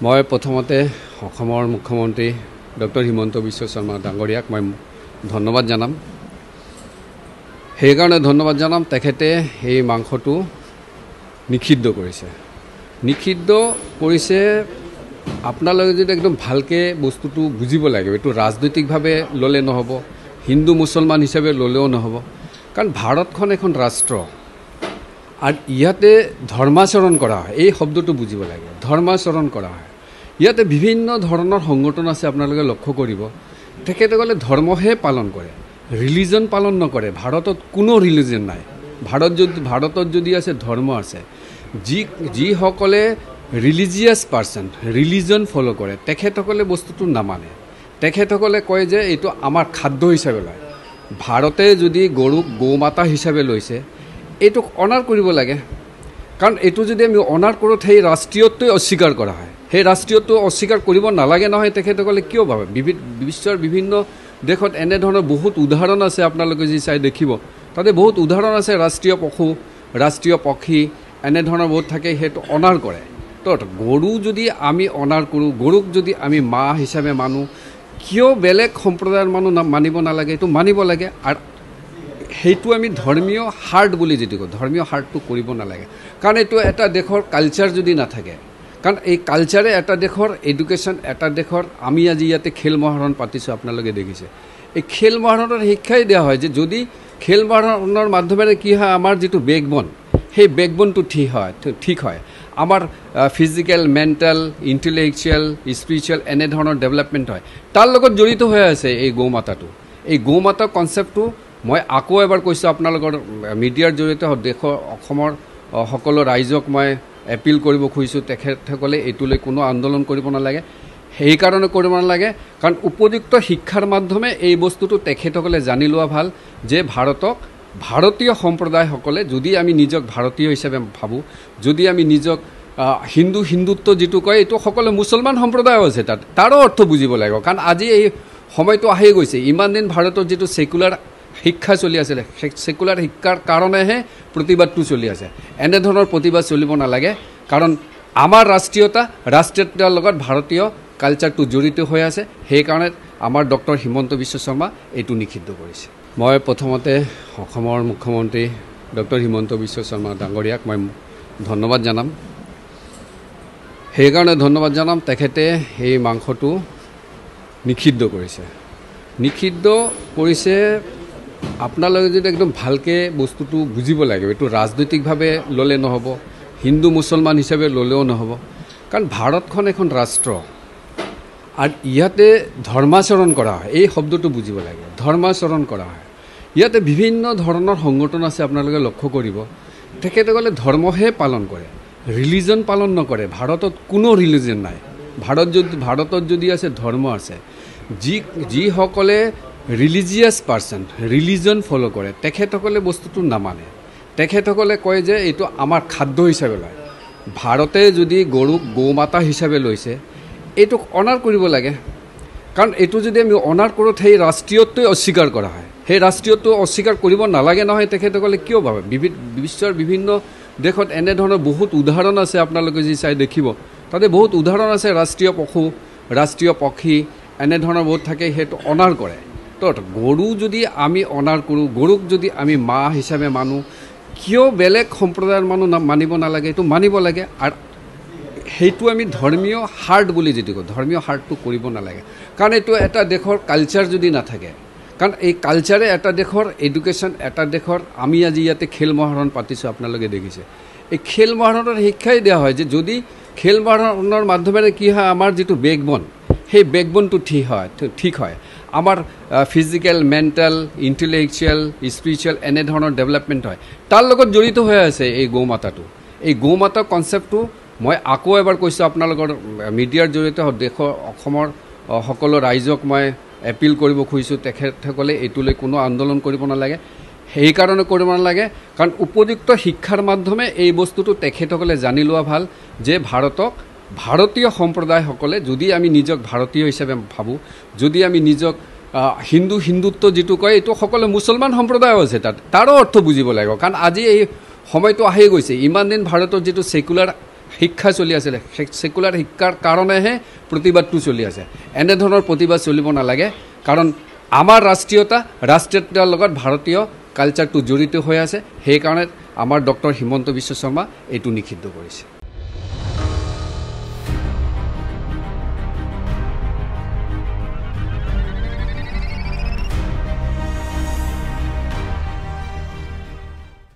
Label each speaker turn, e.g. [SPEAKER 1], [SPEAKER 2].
[SPEAKER 1] মই প্ৰথমতে অসমৰ মুখ্যমন্ত্ৰী ডক্টৰ হিমন্ত বিশ্ব শৰ্মা ডাঙৰীয়াক মই ধন্যবাদ জনাম। সেইকাৰণে ধন্যবাদ জনাম তেখেতে এই মাংসটো নিষিদ্ধ কৰিছে। নিষিদ্ধ কৰিছে আপোনালোকে যদি একদম ভালকৈ বস্তুটো বুজিব লাগিব। এইটো ৰাজনৈতিকভাৱে ল'লে নহ'ব, হিন্দু মুছলমান হিচাপে ল'লেও নহ'ব, কাৰণ ভাৰতখন এখন ৰাষ্ট্ৰ আৰু ইয়াতে ধৰ্মাচৰণ কৰা হয়। এই শব্দটো বুজিব লাগে, ধৰ্মাচৰণ কৰা হয়। ইয়াতে বিভিন্ন ধৰণৰ সংগঠন আছে, আপোনালোকে লক্ষ্য কৰিব। তেখেতসকলে ধৰ্মহে পালন কৰে, ৰিলিজন পালন নকৰে। ভাৰতত কোনো ৰিলিজন নাই। ভাৰতত যদি আছে ধৰ্ম আছে। যিসকলে ৰিলিজিয়াছ পাৰ্চন, ৰিলিজন ফ'ল' কৰে, তেখেতসকলে বস্তুটো নামানে। তেখেতসকলে কয় যে এইটো আমাৰ খাদ্য হিচাপে লয়। ভাৰতে যদি গৰুক গৌমাতা হিচাপে লৈছে, এইটোক অনাৰ কৰিব লাগে। কাৰণ এইটো যদি আমি অনাৰ কৰোঁ, সেই ৰাষ্ট্ৰীয়ত্বই অস্বীকাৰ কৰা হয়। সেই ৰাষ্ট্ৰীয়ত্ব অস্বীকাৰ কৰিব নালাগে নহয়। তেখেতসকলে কিয় ভাবে? বিশ্বৰ বিভিন্ন দেশত এনেধৰণৰ বহুত উদাহৰণ আছে। আপোনালোকে যি চাই দেখিব, তাতে বহুত উদাহৰণ আছে। ৰাষ্ট্ৰীয় পশু, ৰাষ্ট্ৰীয় পক্ষী এনেধৰণৰ বহুত থাকে, সেইটো অনাৰ কৰে। তো গৰু যদি আমি অনাৰ কৰোঁ, গৰুক যদি আমি মা হিচাপে মানো, কিয় বেলেগ সম্প্ৰদায়ৰ মানুহ মানিব নালাগে? এইটো মানিব লাগে। আৰু সেইটো আমি ধৰ্মীয় হাৰ্ট বুলি যিটো কওঁ, ধৰ্মীয় হাৰ্টটো কৰিব নালাগে। কাৰণ এইটো এটা দেশৰ কালচাৰ যদি নাথাকে, কাৰণ এই কালচাৰে এটা দেশৰ এডুকেশ্যন, এটা দেশৰ আমি আজি ইয়াতে খেল মহাৰণ পাতিছোঁ, আপোনালোকে দেখিছে। এই খেল মহাৰণৰ শিক্ষাই দিয়া হয় যে যদি খেল মহাৰণৰ মাধ্যমেৰে কি হয়, আমাৰ যিটো বেকবন, সেই বেকবনটো ঠিক হয়। আমাৰ ফিজিকেল, মেণ্টেল, ইণ্টেলেকচুৱেল, স্পিৰিচুৱেল এনেধৰণৰ ডেভেলপমেণ্ট হয়। তাৰ লগত জড়িত হৈ আছে এই গৌমাতাটো। এই গৌমাতা কনচেপ্টটো মই আকৌ এবাৰ কৈছোঁ, আপোনালোকৰ মিডিয়াৰ জৰিয়তে দেশৰ অসমৰ সকলো ৰাইজক মই এপিল কৰিব খুজিছোঁ, তেখেতসকলে এইটোলৈ কোনো আন্দোলন কৰিব নালাগে। সেইকাৰণে কৰিব নালাগে কাৰণ উপযুক্ত শিক্ষাৰ মাধ্যমে এই বস্তুটো তেখেতসকলে জানি লোৱা ভাল যে ভাৰতীয় সম্প্ৰদায়সকলে যদি আমি নিজক ভাৰতীয় হিচাপে ভাবোঁ, যদি আমি নিজক হিন্দুত্ব যিটো কয়, এইটো সকলো মুছলমান সম্প্ৰদায়ো আছে। তাৰো অৰ্থ বুজিব লাগিব। কাৰণ আজি এই সময়টো আহি গৈছে। ইমান দিন ভাৰতৰ যিটো ছেকুলাৰ শিক্ষা চলি আছিলে, ছেকুলাৰ শিক্ষাৰ কাৰণেহে প্ৰতিবাদটো চলি আছে। এনেধৰণৰ প্ৰতিবাদ চলিব নালাগে। কাৰণ আমাৰ ৰাষ্ট্ৰীয়তাৰ লগত ভাৰতীয় কালচাৰটো জড়িত হৈ আছে। সেইকাৰণে আমাৰ ডক্টৰ হিমন্ত বিশ্ব শৰ্মা এইটো নিষিদ্ধ কৰিছে। মই প্ৰথমতে অসমৰ মুখ্যমন্ত্ৰী ডক্টৰ হিমন্ত বিশ্ব শৰ্মা ডাঙৰীয়াক মই ধন্যবাদ জনাম। সেইকাৰণে ধন্যবাদ জনাম তেখেতে এই মাংসটো নিষিদ্ধ কৰিছে। নিষিদ্ধ কৰিছে আপোনালোকে যদি একদম ভালকৈ বস্তুটো বুজিব লাগিব। এইটো ৰাজনৈতিকভাৱে ল'লে নহ'ব, হিন্দু মুছলমান হিচাপে ল'লেও নহ'ব, কাৰণ ভাৰতখন এখন ৰাষ্ট্ৰ আৰু ইয়াতে ধৰ্মাচৰণ কৰা হয়। এই শব্দটো বুজিব লাগে, ধৰ্মাচৰণ কৰা হয়। ইয়াতে বিভিন্ন ধৰণৰ সংগঠন আছে, আপোনালোকে লক্ষ্য কৰিব। তেখেতসকলে ধৰ্মহে পালন কৰে, ৰিলিজন পালন নকৰে। ভাৰতত কোনো ৰিলিজন নাই। ভাৰতত যদি আছে ধৰ্ম আছে। যিসকলে ৰিলিজিয়াছ পাৰ্চন, ৰিলিজন ফ'ল' কৰে, তেখেতসকলে বস্তুটো নামানে। তেখেতসকলে কয় যে এইটো আমাৰ খাদ্য হিচাপে লয়। ভাৰতে যদি গৰুক গৌমাতা হিচাপে লৈছে, এইটোক অনাৰ কৰিব লাগে। কাৰণ এইটো যদি আমি অনাৰ কৰোঁ, সেই ৰাষ্ট্ৰীয়ত্বই অস্বীকাৰ কৰা হয়। সেই ৰাষ্ট্ৰীয়ত্ব অস্বীকাৰ কৰিব নালাগে নহয়। তেখেতসকলে কিয় ভাবে? বিশ্বৰ বিভিন্ন দেশত এনেধৰণৰ বহুত উদাহৰণ আছে। আপোনালোকে যি চাই দেখিব, তাতে বহুত উদাহৰণ আছে। ৰাষ্ট্ৰীয় পশু, ৰাষ্ট্ৰীয় পক্ষী এনেধৰণৰ বহুত থাকে, সেইটো অনাৰ কৰে। তো গৰু যদি আমি অনাৰ কৰোঁ, গৰুক যদি আমি মা হিচাপে মানো, কিয় বেলেগ সম্প্ৰদায়ৰ মানুহ মানিব নালাগে? এইটো মানিব লাগে। আৰু সেইটো আমি ধৰ্মীয় হাৰ্ট বুলি যিটো কওঁ, ধৰ্মীয় হাৰ্টটো কৰিব নালাগে। কাৰণ এইটো এটা দেশৰ কালচাৰ যদি নাথাকে, কাৰণ এই কালচাৰে এটা দেশৰ এডুকেশ্যন, এটা দেশৰ আমি আজি ইয়াতে খেল মহাৰণ পাতিছোঁ, আপোনালোকে দেখিছে। এই খেল মহাৰণৰ শিক্ষাই দিয়া হয় যে যদি খেল মহাৰণৰ মাধ্যমেৰে কি হয়, আমাৰ যিটো বেকবন, সেই বেকবনটো ঠিক হয়। আমাৰ ফিজিকেল, মেণ্টেল, ইণ্টেলেকচুৱেল, স্পিৰিচুৱেল এনেধৰণৰ ডেভেলপমেণ্ট হয়। তাৰ লগত জড়িত হৈ আছে এই গৌমাতাটো। এই গৌমাতা কনচেপ্টটো মই আকৌ এবাৰ কৈছোঁ, আপোনালোকৰ মিডিয়াৰ জৰিয়তে দেশৰ অসমৰ সকলো ৰাইজক মই এপিল কৰিব খুজিছোঁ, তেখেতসকলে এইটোলৈ কোনো আন্দোলন কৰিব নালাগে। সেইকাৰণে কৰিব নালাগে কাৰণ উপযুক্ত শিক্ষাৰ মাধ্যমে এই বস্তুটো তেখেতসকলে জানি লোৱা ভাল যে ভাৰতীয় সম্প্ৰদায়সকলে যদি আমি নিজক ভাৰতীয় হিচাপে ভাবোঁ, যদি আমি নিজক হিন্দুত্ব যিটো কয়, এইটো সকলো মুছলমান সম্প্ৰদায়ো আছে। তাৰো অৰ্থ বুজিব লাগিব। কাৰণ আজি এই সময়টো আহি গৈছে। ইমান দিন ভাৰতৰ যিটো ছেকুলাৰ শিক্ষা চলি আছিলে সেকুলাৰ শিক্ষাৰ কাৰণেহে প্ৰতিবাদটো চলি আছে এনেধৰণৰ প্ৰতিবাদ চলিব নালাগে কাৰণ আমাৰ ৰাষ্ট্ৰীয়তাৰ লগত ভাৰতীয় কালচাৰটো জড়িত হৈ আছে সেইকাৰণে আমাৰ ডক্টৰ হিমন্ত বিশ্ব শৰ্মা এইটো নিষিদ্ধ কৰিছে